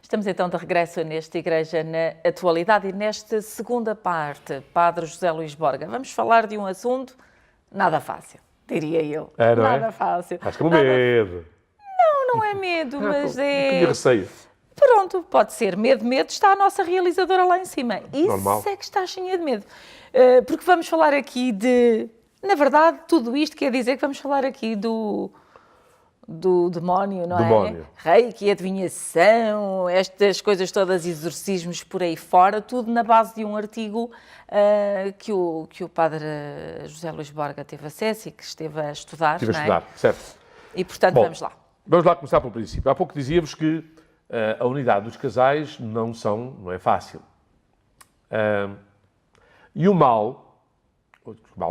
Estamos então de regresso nesta Igreja na Atualidade e nesta segunda parte, Padre José Luís Borga. Vamos falar de um assunto nada fácil, diria eu. Não nada é? fácil. Acho que é um medo. Não é medo, mas Com é... que receio. Pronto, pode ser medo, está a nossa realizadora lá em cima. Isso Normal. é que está cheinha de medo. Porque vamos falar aqui de... Na verdade, tudo isto quer dizer que vamos falar aqui do demónio, não Demónio. é? Reiki, adivinhação, estas coisas todas, exorcismos por aí fora, tudo na base de um artigo que o padre José Luís Borga teve acesso e que esteve a estudar, Estive a não é? estudar, certo. E, portanto, Bom, vamos lá. Vamos lá começar pelo princípio. Há pouco dizíamos que a unidade dos casais não é fácil. E o mal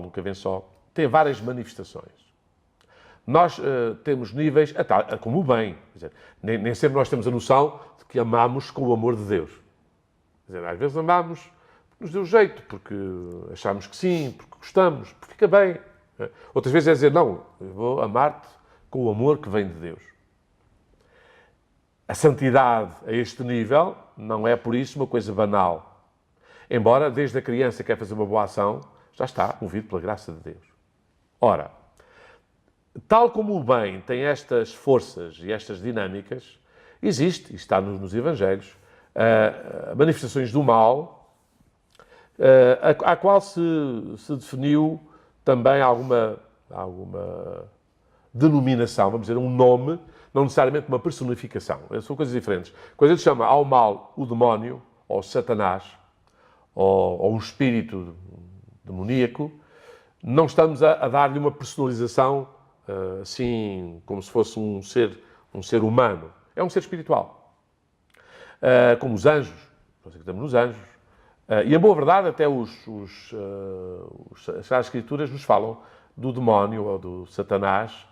nunca vem só, tem várias manifestações. Nós temos níveis, como o bem. Quer dizer, nem sempre nós temos a noção de que amamos com o amor de Deus. Quer dizer, às vezes amamos porque nos deu jeito, porque achamos que sim, porque gostamos, porque fica bem. Outras vezes é dizer, não, eu vou amar-te com o amor que vem de Deus. A santidade a este nível não é, por isso, uma coisa banal. Embora, desde a criança que quer fazer uma boa ação, já está movido pela graça de Deus. Ora, tal como o bem tem estas forças e estas dinâmicas, existe, e está nos Evangelhos, manifestações do mal, à qual se definiu também alguma denominação, vamos dizer, um nome, não necessariamente uma personificação. São coisas diferentes. Quando a gente chama ao mal o demónio, ou Satanás, ou um espírito demoníaco, não estamos a dar-lhe uma personalização assim, como se fosse um ser humano. É um ser espiritual. Como os anjos. Nós acreditamos nos anjos. E a boa verdade, até as Escrituras nos falam do demónio ou do Satanás,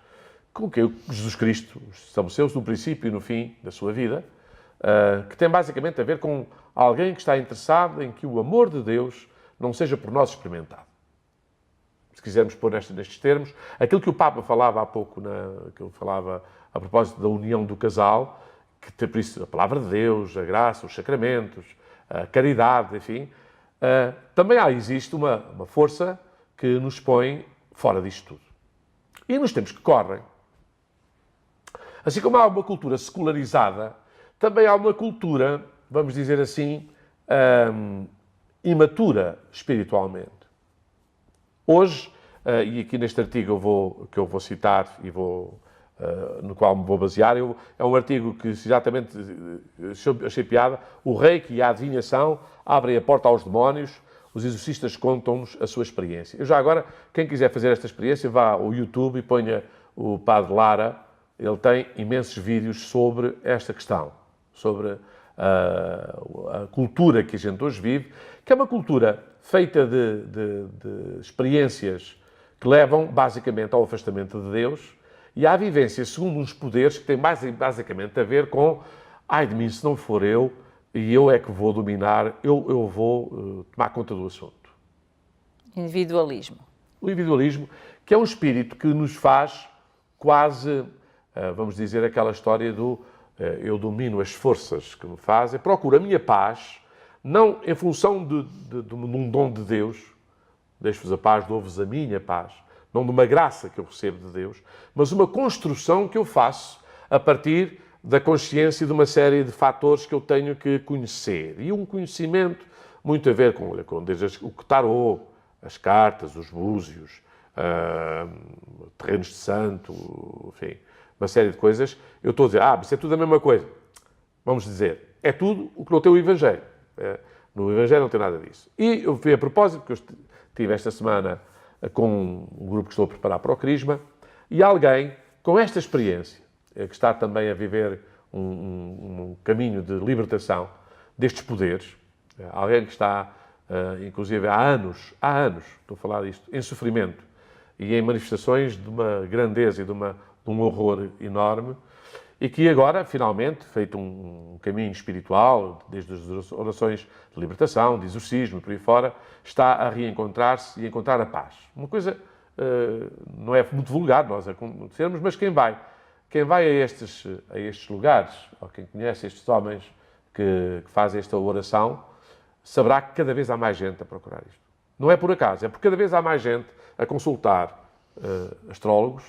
com que Jesus Cristo estabeleceu-se no princípio e no fim da sua vida, que tem basicamente a ver com alguém que está interessado em que o amor de Deus não seja por nós experimentado. Se quisermos pôr nestes termos, aquilo que o Papa falava há pouco, que ele falava a propósito da união do casal, que tem por isso a palavra de Deus, a graça, os sacramentos, a caridade, enfim, também existe uma força que nos põe fora disto tudo. E nos tempos que correm, assim como há uma cultura secularizada, também há uma cultura, vamos dizer assim, imatura espiritualmente. Hoje, e aqui neste artigo que eu vou citar e no qual me vou basear, é um artigo que exatamente achei piada. O reiki e a adivinhação abrem a porta aos demónios, os exorcistas contam-nos a sua experiência. Eu já agora, quem quiser fazer esta experiência, vá ao YouTube e ponha o Padre Lara. Ele tem imensos vídeos sobre esta questão, sobre a cultura que a gente hoje vive, que é uma cultura feita de experiências que levam basicamente ao afastamento de Deus e à vivência segundo uns poderes que têm basicamente a ver com ai de mim se não for eu e eu é que vou dominar, eu vou tomar conta do assunto. Individualismo. O individualismo, que é um espírito que nos faz quase, vamos dizer, aquela história do eu domino as forças que me fazem, procuro a minha paz, não em função de um dom de Deus, deixo-vos a paz, dou-vos a minha paz, não de uma graça que eu recebo de Deus, mas uma construção que eu faço a partir da consciência de uma série de fatores que eu tenho que conhecer. E um conhecimento muito a ver com desde o tarô, as cartas, os búzios, terrenos de santo, enfim, uma série de coisas. Eu estou a dizer, isso é tudo a mesma coisa. Vamos dizer, é tudo o que não tem o Evangelho. No Evangelho não tem nada disso. E eu fui a propósito, porque eu estive esta semana com um grupo que estou a preparar para o Crisma, e alguém com esta experiência, que está também a viver um caminho de libertação destes poderes, alguém que está, inclusive há anos, estou a falar disto, em sofrimento e em manifestações de uma grandeza e de um horror enorme, e que agora, finalmente, feito um caminho espiritual, desde as orações de libertação, de exorcismo e por aí fora, está a reencontrar-se e a encontrar a paz. Uma coisa não é muito vulgar nós acontecermos, mas quem vai a estes lugares, ou quem conhece estes homens que faz esta oração saberá que cada vez há mais gente a procurar isto. Não é por acaso, é porque cada vez há mais gente a consultar astrólogos,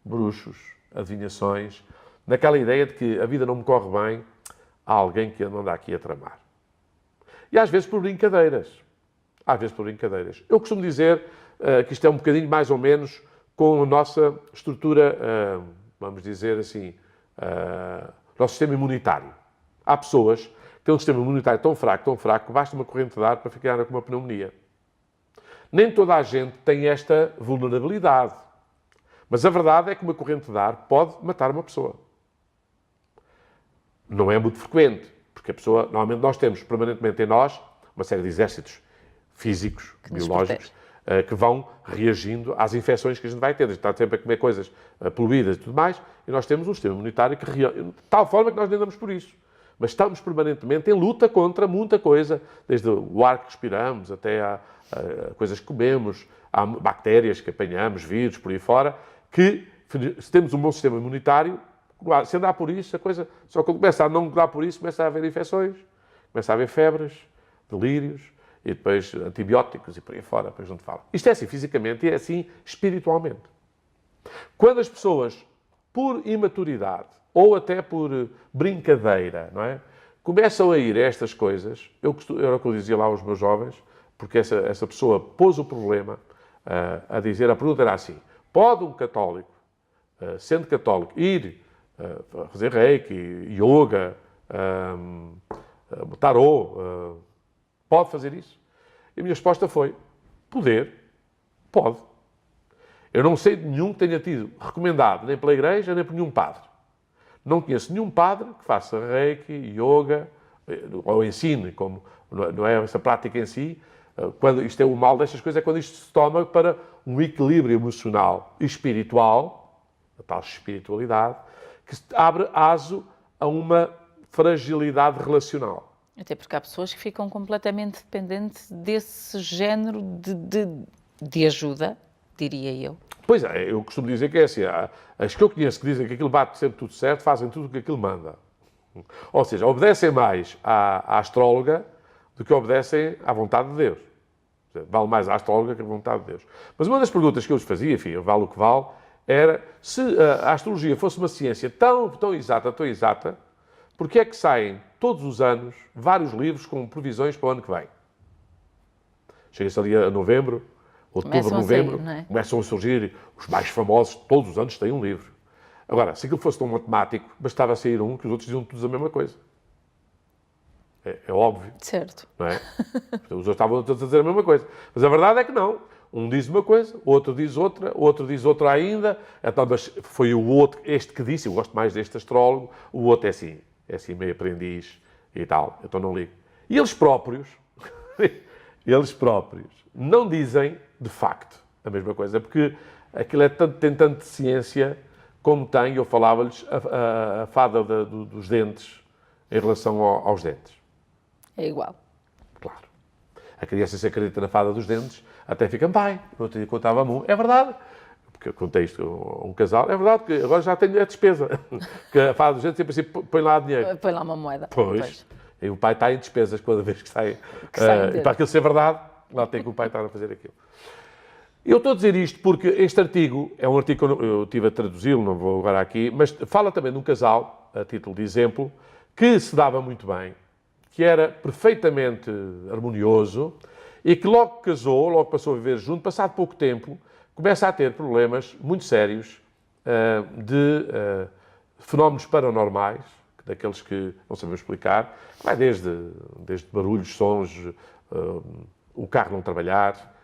bruxos, adivinhações, naquela ideia de que a vida não me corre bem, há alguém que anda aqui a tramar. E às vezes por brincadeiras. Às vezes por brincadeiras. Eu costumo dizer que isto é um bocadinho mais ou menos com a nossa estrutura, vamos dizer assim, nosso sistema imunitário. Há pessoas que têm um sistema imunitário tão fraco, que basta uma corrente de ar para ficar com uma pneumonia. Nem toda a gente tem esta vulnerabilidade. Mas a verdade é que uma corrente de ar pode matar uma pessoa. Não é muito frequente, porque a pessoa, normalmente nós temos permanentemente em nós uma série de exércitos físicos, biológicos, que vão reagindo às infecções que a gente vai ter. A gente está sempre a comer coisas poluídas e tudo mais, e nós temos um sistema imunitário que de tal forma que nós nem damos por isso. Mas estamos permanentemente em luta contra muita coisa, desde o ar que respiramos até a coisas que comemos, há bactérias que apanhamos, vírus, por aí fora, que se temos um bom sistema imunitário, se andar por isso, a coisa... Só que começa a não dar por isso, começa a haver infecções, começa a haver febres, delírios, e depois antibióticos e por aí fora, depois não te falo. Isto é assim fisicamente e é assim espiritualmente. Quando as pessoas, por imaturidade, ou até por brincadeira, não é? Começam a ir a estas coisas, era o que eu dizia lá aos meus jovens, porque essa pessoa pôs o problema a dizer, a pergunta era assim, pode um católico, sendo católico, ir fazer reiki, yoga, tarô, pode fazer isso? E a minha resposta foi, pode. Eu não sei de nenhum que tenha tido recomendado, nem pela igreja, nem por nenhum padre. Não conheço nenhum padre que faça reiki, yoga, ou ensine, como não é essa prática em si. Quando isto é o mal destas coisas, é quando isto se toma para um equilíbrio emocional e espiritual, a tal espiritualidade, que abre aso a uma fragilidade relacional. Até porque há pessoas que ficam completamente dependentes desse género de ajuda, diria eu. Pois é, eu costumo dizer que é assim, as que eu conheço que dizem que aquilo bate sempre tudo certo, fazem tudo o que aquilo manda. Ou seja, obedecem mais à astróloga do que obedecem à vontade de Deus. Vale mais a astróloga que a vontade de Deus. Mas uma das perguntas que eu lhes fazia, enfim, vale o que vale, era se a astrologia fosse uma ciência tão exata, porque é que saem todos os anos vários livros com previsões para o ano que vem? Chega-se ali a novembro, outubro, novembro, começam a surgir os mais famosos, todos os anos têm um livro. Agora, se aquilo fosse tão matemático, bastava sair um que os outros diziam todos a mesma coisa. É óbvio. Certo. Não é? Os outros estavam todos a dizer a mesma coisa. Mas a verdade é que não. Um diz uma coisa, outro diz outra ainda. Então, mas foi o outro, este que disse, eu gosto mais deste astrólogo, o outro é assim meio aprendiz e tal. Então não ligo. E eles próprios não dizem de facto a mesma coisa, porque aquilo tem tanto de ciência como tem, eu falava-lhes, a fada dos dentes em relação aos dentes. É igual. Claro. A criança se acredita na fada dos dentes, até fica, pai, no outro dia contava-me um. É verdade, porque eu contei isto a um casal, é verdade que agora já tenho a despesa. Porque a fada dos dentes sempre assim, põe lá dinheiro. Põe lá uma moeda. Pois. E o pai está em despesas cada vez que sai. E para aquilo ser verdade, lá tem que o pai estar a fazer aquilo. Eu estou a dizer isto porque este artigo é um artigo que eu estive a traduzi-lo, não vou agora aqui, mas fala também de um casal, a título de exemplo, que se dava muito bem, que era perfeitamente harmonioso e que logo casou, logo passou a viver junto, passado pouco tempo, começa a ter problemas muito sérios de fenómenos paranormais, daqueles que não sabemos explicar, vai desde barulhos, sons, o carro não trabalhar,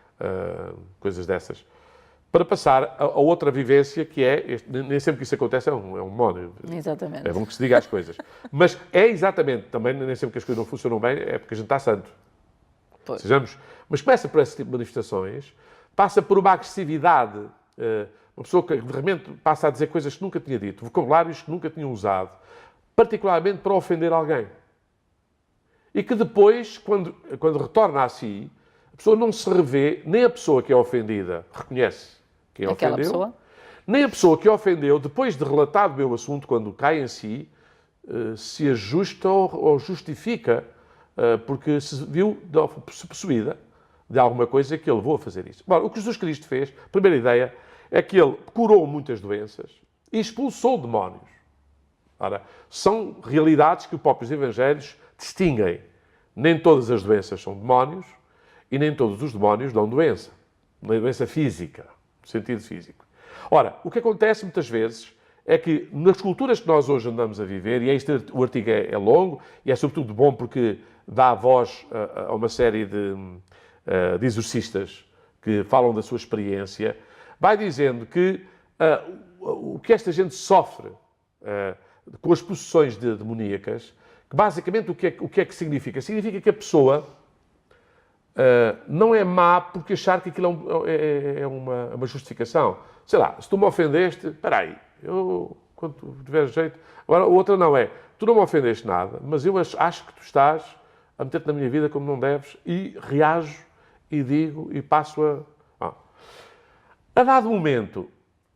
coisas dessas, para passar a outra vivência que é, nem sempre que isso acontece é um mónio. Exatamente. É bom que se diga as coisas. Mas é exatamente, também nem sempre que as coisas não funcionam bem, é porque a gente está santo. Pois. Sejamos, mas começa por esse tipo de manifestações, passa por uma agressividade, uma pessoa que de repente passa a dizer coisas que nunca tinha dito, vocabulários que nunca tinha usado, particularmente para ofender alguém. E que depois, quando retorna a si, a pessoa não se revê, nem a pessoa que é ofendida reconhece quem ofendeu, nem a pessoa que ofendeu, depois de relatado o meu assunto, quando cai em si, se ajusta ou justifica, porque se viu se possuída de alguma coisa que ele levou a fazer isso. Bom, o que Jesus Cristo fez, a primeira ideia, é que ele curou muitas doenças e expulsou demónios. Ora, são realidades que os próprios evangelhos distinguem. Nem todas as doenças são demónios e nem todos os demónios dão doença. Uma doença física, no sentido físico. Ora, o que acontece muitas vezes é que nas culturas que nós hoje andamos a viver, e o artigo é longo e é sobretudo bom porque dá voz a uma série de exorcistas que falam da sua experiência, vai dizendo que o que esta gente sofre com as possessões demoníacas, que basicamente o que é que significa? Significa que a pessoa não é má porque achar que aquilo é uma justificação. Sei lá, se tu me ofendeste, espera aí, quando tu tiver jeito... Agora, a outra não é, tu não me ofendeste nada, mas eu acho que tu estás a meter-te na minha vida como não deves e reajo e digo e passo a... A dado momento,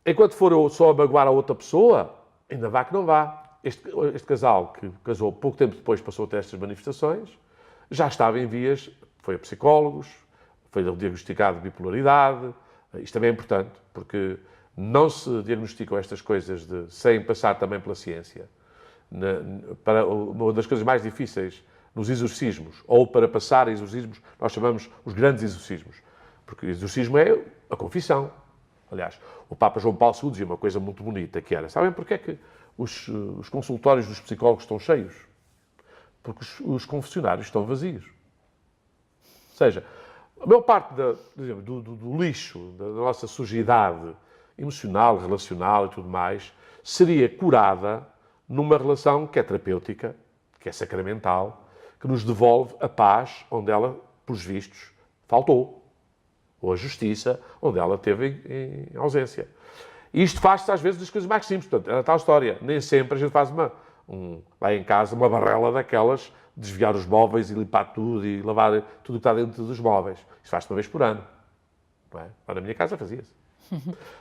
enquanto for eu só a magoar a outra pessoa, ainda vá que não vá. Este casal que casou pouco tempo depois passou a ter estas manifestações, já estava em vias, foi a psicólogos, foi diagnosticado de bipolaridade. Isto também é importante, porque não se diagnosticam estas coisas sem passar também pela ciência. Para uma das coisas mais difíceis nos exorcismos, ou para passar a exorcismos, nós chamamos os grandes exorcismos. Porque o exorcismo é a confissão. Aliás, o Papa João Paulo II dizia uma coisa muito bonita, que era, sabem porque é que os consultórios dos psicólogos estão cheios? Porque os confessionários estão vazios. Ou seja, a maior parte do lixo, da nossa sujidade emocional, relacional e tudo mais, seria curada numa relação que é terapêutica, que é sacramental, que nos devolve a paz onde ela, pelos vistos, faltou. Ou a justiça onde ela teve em ausência. E isto faz-se às vezes das coisas mais simples. Portanto, é a tal história. Nem sempre a gente faz lá em casa uma barrela daquelas, desviar os móveis e limpar tudo e lavar tudo o que está dentro dos móveis. Isso faz-se uma vez por ano. Não é? Lá na minha casa fazia-se.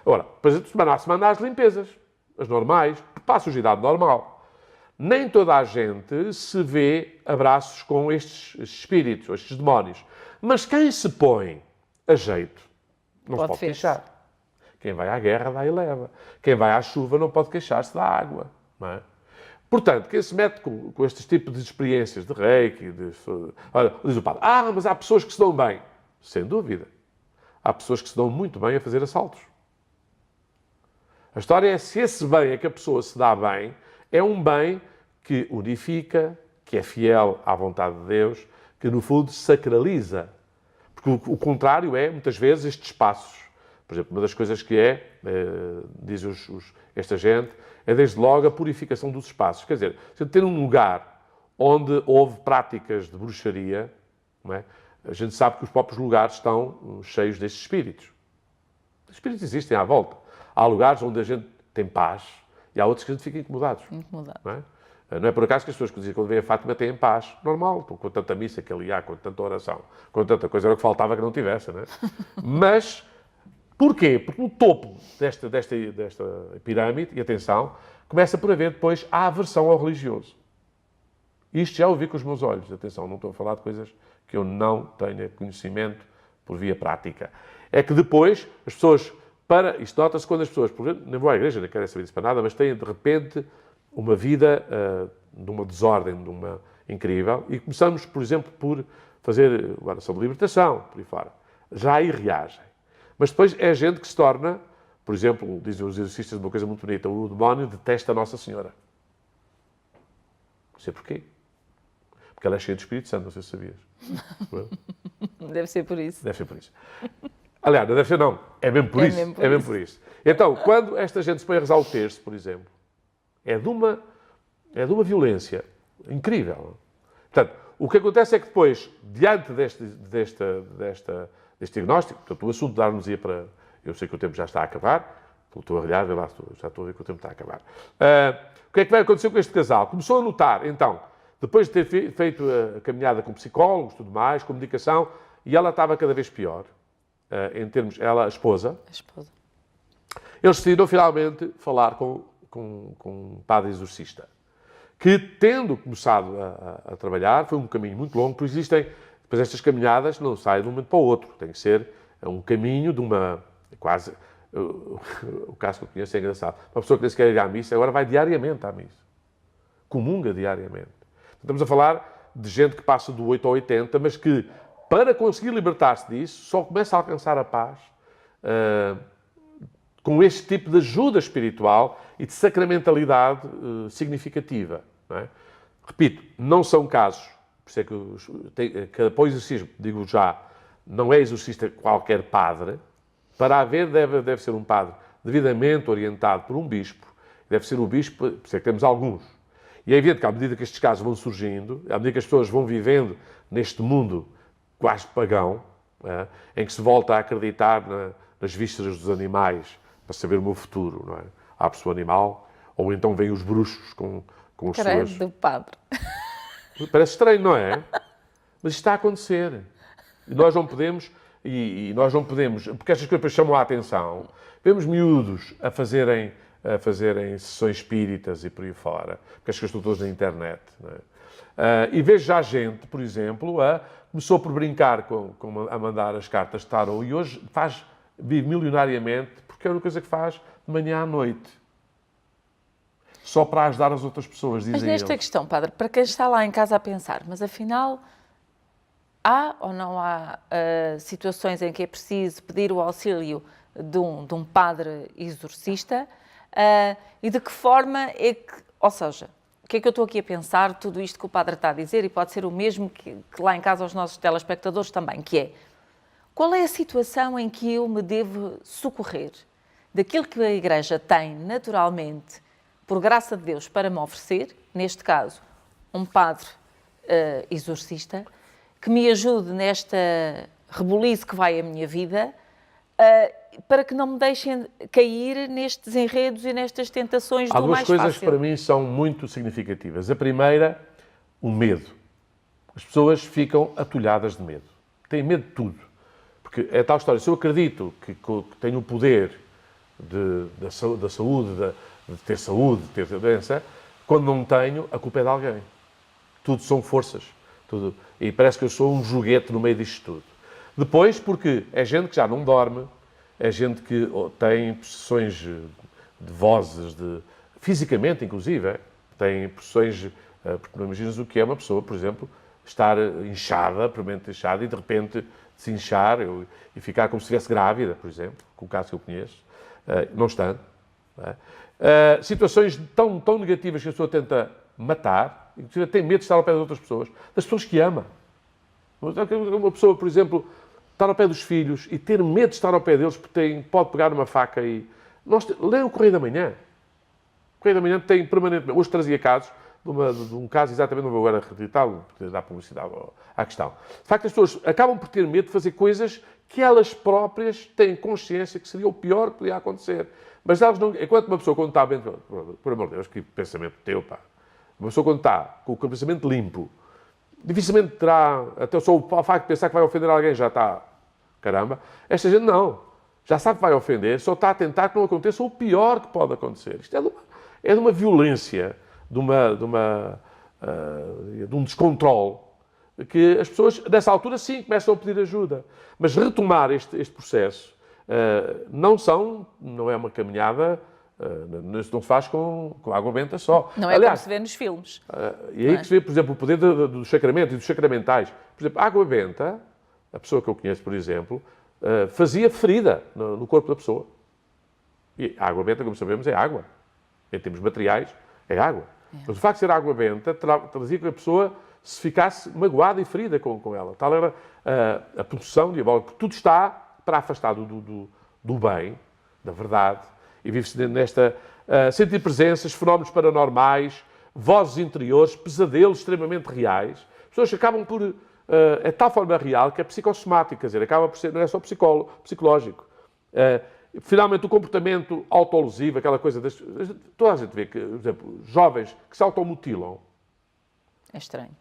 Agora, depois de semana a semana há as limpezas. As normais, para a sujidade normal. Nem toda a gente se vê a braços com estes espíritos, estes demónios. Mas quem se põe a jeito não se pode queixar. Quem vai à guerra dá e leva. Quem vai à chuva não pode queixar-se da água. Não é? Portanto, quem se mete com estes tipos de experiências de reiki, olha, diz o padre, mas há pessoas que se dão bem. Sem dúvida. Há pessoas que se dão muito bem a fazer assaltos. A história é se esse bem é que a pessoa se dá bem, é um bem que unifica, que é fiel à vontade de Deus, que no fundo sacraliza. Porque o contrário é, muitas vezes, estes espaços. Por exemplo, uma das coisas que diz esta gente, é desde logo a purificação dos espaços. Quer dizer, se ter um lugar onde houve práticas de bruxaria, não é? A gente sabe que os próprios lugares estão cheios desses espíritos. Os espíritos existem à volta. Há lugares onde a gente tem paz e há outros que a gente fica incomodados. Não é por acaso que as pessoas que dizem que quando vem a Fátima têm paz. Normal, com tanta missa que ali há, com tanta oração, com tanta coisa, era o que faltava que não tivesse, não é? Mas, porquê? Porque no topo desta pirâmide, e atenção, começa por haver depois a aversão ao religioso. Isto já ouvi com os meus olhos. Atenção, não estou a falar de coisas que eu não tenha conhecimento por via prática. É que depois as pessoas, isto nota-se quando as pessoas, por exemplo, nem vou à igreja, não querem saber disso para nada, mas têm de repente uma vida de uma desordem, incrível, e começamos, por exemplo, por fazer oração de libertação, por aí fora. Já aí reagem. Mas depois é gente que se torna, por exemplo, dizem os exorcistas uma coisa muito bonita, o demónio detesta a Nossa Senhora. Não sei porquê. Porque ela é cheia de Espírito Santo, não sei se sabias. Deve ser por isso. Deve ser por isso. Aliás, não deve ser não. É mesmo por isso. É mesmo por isso. Então, quando esta gente se põe a rezar o terço, por exemplo, é de uma violência incrível. Portanto, o que acontece é que depois, diante deste diagnóstico, portanto, o assunto dar-nos-ia para... Eu sei que o tempo já está a acabar, estou a olhar, vê lá, já estou a ver que o tempo está a acabar. O que é que vai acontecer com este casal? Começou a notar, então, depois de ter feito a caminhada com psicólogos, tudo mais, comunicação, e ela estava cada vez pior, em termos... Ela, a esposa. Eles decidiram, finalmente, falar com um padre exorcista, que, tendo começado a trabalhar, foi um caminho muito longo, pois existem, depois estas caminhadas não saem de um momento para o outro, tem que ser um caminho de uma, quase, o caso que eu conheço é engraçado, uma pessoa que nem sequer ir à missa, agora vai diariamente à missa, comunga diariamente. Estamos a falar de gente que passa do 8 ao 80, mas que, para conseguir libertar-se disso, só começa a alcançar a paz com este tipo de ajuda espiritual e de sacramentalidade significativa. Não é? Repito, não são casos, por isso é que para o exorcismo, digo já, não é exorcista qualquer padre. Para haver, deve ser um padre devidamente orientado por um bispo, deve ser o bispo, por isso é que temos alguns. E é evidente que, à medida que estes casos vão surgindo, à medida que as pessoas vão vivendo neste mundo quase pagão, em que se volta a acreditar nas vísceras dos animais para saber o meu futuro, não é? Abre-se o animal, ou então vêm os bruxos com as Credo suas... do padre. Parece estranho, não é? Mas isto está a acontecer. E nós não podemos, porque estas coisas chamam a atenção. Vemos miúdos a fazerem sessões espíritas e por aí fora, porque as coisas estão todas na internet. Não é? E vejo já gente, por exemplo, começou por brincar a mandar as cartas de tarot e hoje vive milionariamente porque é uma coisa que faz de manhã à noite. Só para ajudar as outras pessoas, dizem Mas nesta eles. questão, padre, para quem está lá em casa a pensar, mas afinal, há ou não há situações em que é preciso pedir o auxílio de um padre exorcista e de que forma é que, ou seja, o que é que eu estou aqui a pensar, tudo isto que o padre está a dizer, e pode ser o mesmo que lá em casa aos nossos telespectadores também, que é, qual é a situação em que eu me devo socorrer daquilo que a Igreja tem naturalmente, por graça de Deus, para me oferecer, neste caso, um padre exorcista, que me ajude nesta rebuliço que vai a minha vida, para que não me deixem cair nestes enredos e nestas tentações do mais fácil. Há duas coisas que para mim são muito significativas. A primeira, o medo. As pessoas ficam atulhadas de medo. Têm medo de tudo. Porque é tal história, se eu acredito que tenho o poder da saúde, de ter saúde, de ter doença, quando não tenho, a culpa é de alguém. Tudo são forças. Tudo. E parece que eu sou um joguete no meio disto tudo. Depois, porque é gente que já não dorme, é gente que tem possessões de vozes, fisicamente, inclusive, tem possessões, porque não imaginas o que é uma pessoa, por exemplo, estar inchada, permanentemente inchada, e de repente se inchar e ficar como se estivesse grávida, por exemplo, com o caso que eu conheço, não estando. Não é? Situações tão negativas que a pessoa tenta matar, inclusive tem medo de estar ao pé de outras pessoas, das pessoas que ama. Uma pessoa, por exemplo, estar ao pé dos filhos e ter medo de estar ao pé deles porque pode pegar uma faca e... Leiam o Correio da Manhã. O Correio da Manhã tem permanentemente... Hoje trazia casos de um caso exatamente, não vou agora acreditá-lo, porque dá publicidade à questão. De facto, as pessoas acabam por ter medo de fazer coisas que elas próprias têm consciência que seria o pior que podia acontecer. Mas elas não... Enquanto uma pessoa, quando está bem... Por amor de Deus, que pensamento teu, pá. Uma pessoa, quando está com o pensamento limpo, dificilmente terá... Até só o facto de pensar que vai ofender alguém já está... Caramba. Esta gente não. Já sabe que vai ofender, só está a tentar que não aconteça o pior que pode acontecer. Isto é de uma violência, de um descontrole, que as pessoas, nessa altura, sim, começam a pedir ajuda. Mas retomar este processo não é uma caminhada, não se faz com água benta só. Não é Aliás, como se vê nos filmes. E aí que se vê, por exemplo, o poder do sacramento e dos sacramentais. Por exemplo, a água benta, a pessoa que eu conheço, por exemplo, fazia ferida no corpo da pessoa. E a água benta, como sabemos, é água. Em termos materiais, é água. Mas o facto de ser água benta trazia que a pessoa se ficasse magoada e ferida com ela. Tal era a produção diabólica. Tudo está para afastar do bem, da verdade, e vive-se nesta... sentir presenças, fenómenos paranormais, vozes interiores, pesadelos extremamente reais. As pessoas acabam por... é de tal forma real que é psicossomático, quer dizer, acaba por ser, não é só psicológico. Finalmente, o comportamento autolesivo, aquela coisa... Toda a gente vê que, por exemplo, jovens que se automutilam. É estranho.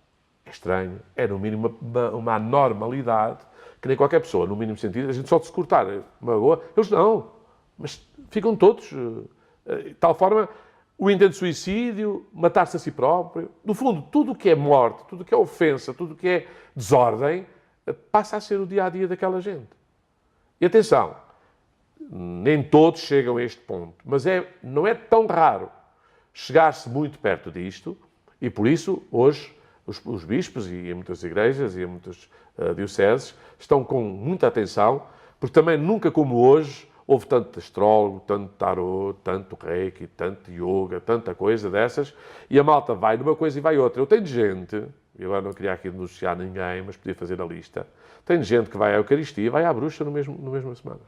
É estranho. É, no mínimo, uma anormalidade que nem qualquer pessoa, no mínimo sentido, a gente só de se cortar uma boa. Eles não. Mas ficam todos... de tal forma... o intento de suicídio, matar-se a si próprio. No fundo, tudo o que é morte, tudo o que é ofensa, tudo o que é desordem, passa a ser o dia-a-dia daquela gente. E atenção, nem todos chegam a este ponto, mas não é tão raro chegar-se muito perto disto, e por isso, hoje, os bispos, e em muitas igrejas e em muitas dioceses, estão com muita atenção, porque também nunca como hoje houve tanto astrólogo, tanto tarot, tanto reiki, tanto yoga, tanta coisa dessas, e a malta vai numa coisa e vai outra. Eu tenho gente, e agora não queria aqui denunciar ninguém, mas podia fazer a lista, tenho gente que vai à Eucaristia e vai à bruxa na mesma semana.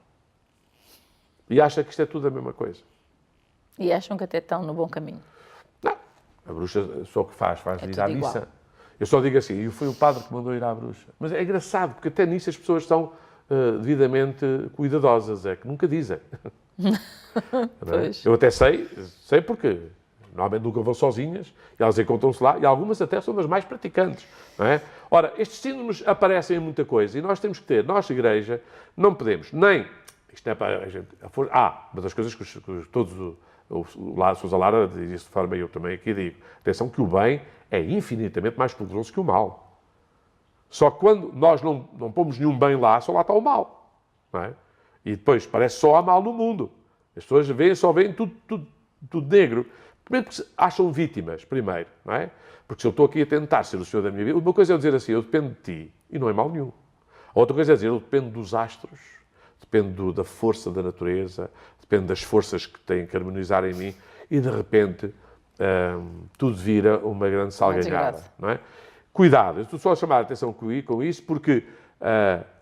E acha que isto é tudo a mesma coisa. E acham que até estão no bom caminho. Não. A bruxa só o que faz ir à missa. Igual. Eu só digo assim, e foi o padre que mandou ir à bruxa. Mas é engraçado, porque até nisso as pessoas estão devidamente cuidadosas, é que nunca dizem. Não é? Eu até sei porque normalmente nunca vão sozinhas, e elas encontram-se lá, e algumas até são das mais praticantes. Não é? Ora, estes síndromes aparecem em muita coisa, e nós temos que ter, nós, Igreja, não podemos nem... Isto é para a gente... uma das coisas que todos o Sousa Lara diz de forma, eu também aqui digo, atenção que o bem é infinitamente mais poderoso que o mal. Só que quando nós não pomos nenhum bem lá, só lá está o mal. Não é? E depois parece só há mal no mundo. As pessoas só veem tudo negro. Primeiro porque se acham vítimas, primeiro. Não é? Porque se eu estou aqui a tentar ser o senhor da minha vida, uma coisa é dizer assim, eu dependo de ti, e não é mal nenhum. A outra coisa é dizer, eu dependo dos astros, dependo da força da natureza, depende das forças que têm que harmonizar em mim, e de repente tudo vira uma grande salganhada. Não é? Cuidado, eu estou só a chamar a atenção com isso, porque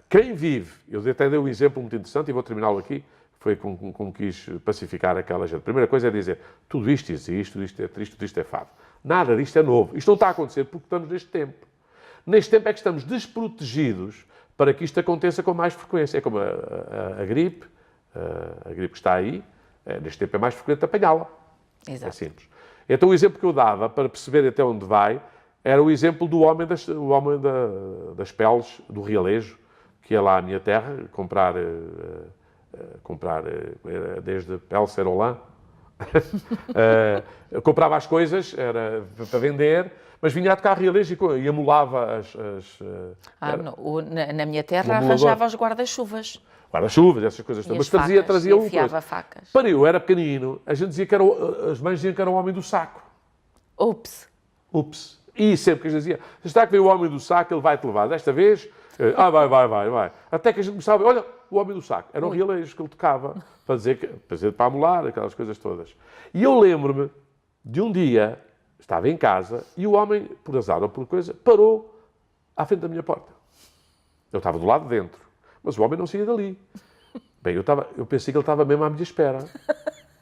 quem vive, eu até dei um exemplo muito interessante, e vou terminá-lo aqui, foi como quis pacificar aquela gente. A primeira coisa é dizer, tudo isto existe, tudo isto é triste, tudo isto é fado. Nada disto é novo. Isto não está a acontecer porque estamos neste tempo. Neste tempo é que estamos desprotegidos para que isto aconteça com mais frequência. É como a gripe que está aí, neste tempo é mais frequente apanhá-la. Exato. É simples. Então o exemplo que eu dava, para perceber até onde vai, era o exemplo do homem das peles, do Realejo, que ia lá à minha terra comprar desde pele Cerolã. Comprava as coisas, era para vender, mas vinha a tocar Realejo e amolava na minha terra arranjava os guarda-chuvas. Guarda-chuvas, essas coisas todas. Mas trazia um coisa. Facas. Para eu era pequenino, a gente dizia que as mães diziam que era o homem do saco. Ups. E sempre que a gente dizia, se está que vem o homem do saco, ele vai-te levar. Desta vez, vai. Até que a gente começava, olha, o homem do saco. Era um Realejo que ele tocava para amolar, aquelas coisas todas. E eu lembro-me de um dia, estava em casa, e o homem, por azar ou por coisa, parou à frente da minha porta. Eu estava do lado de dentro, mas o homem não saía dali. Bem, eu pensei que ele estava mesmo à minha espera.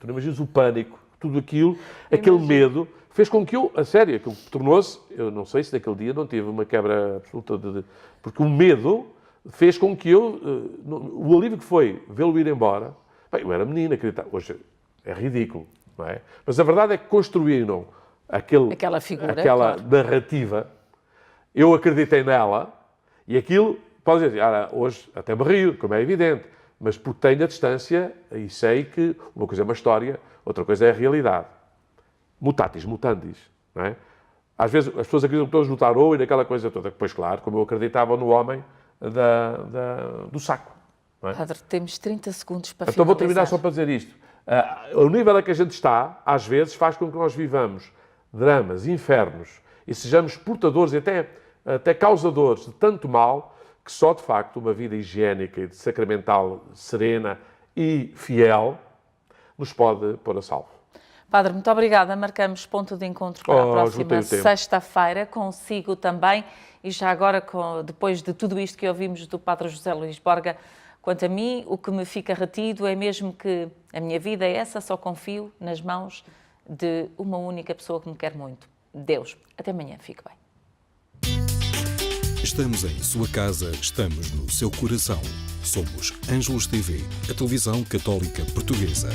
Tu não imaginas o pânico, tudo aquilo, aquele medo, fez com que a sério, aquilo tornou-se, eu não sei se naquele dia não tive uma quebra absoluta porque o medo fez com que o alívio que foi vê-lo ir embora, bem, eu era menino, acreditar, hoje é ridículo, não é? Mas a verdade é que construíram aquela figura, aquela narrativa, eu acreditei nela, e aquilo, pode dizer, hoje até me rio, como é evidente, mas porque tenho a distância e sei que uma coisa é uma história, outra coisa é a realidade. Mutatis mutandis, não é? Às vezes as pessoas acreditam todos no tarô e naquela coisa toda. Pois claro, como eu acreditava no homem do saco. Não é? Padre, temos 30 segundos para finalizar. Então vou terminar só para dizer isto. O nível a que a gente está, às vezes, faz com que nós vivamos dramas, infernos, e sejamos portadores e até causadores de tanto mal, que só, de facto, uma vida higiênica e sacramental, serena e fiel, nos pode pôr a salvo. Padre, muito obrigada. Marcamos ponto de encontro para a próxima sexta-feira, consigo também. E já agora, depois de tudo isto que ouvimos do Padre José Luís Borga, quanto a mim, o que me fica retido é mesmo que a minha vida é essa, só confio nas mãos de uma única pessoa que me quer muito, Deus. Até amanhã, fique bem. Estamos em sua casa, estamos no seu coração. Somos Ângelos TV, a televisão católica portuguesa.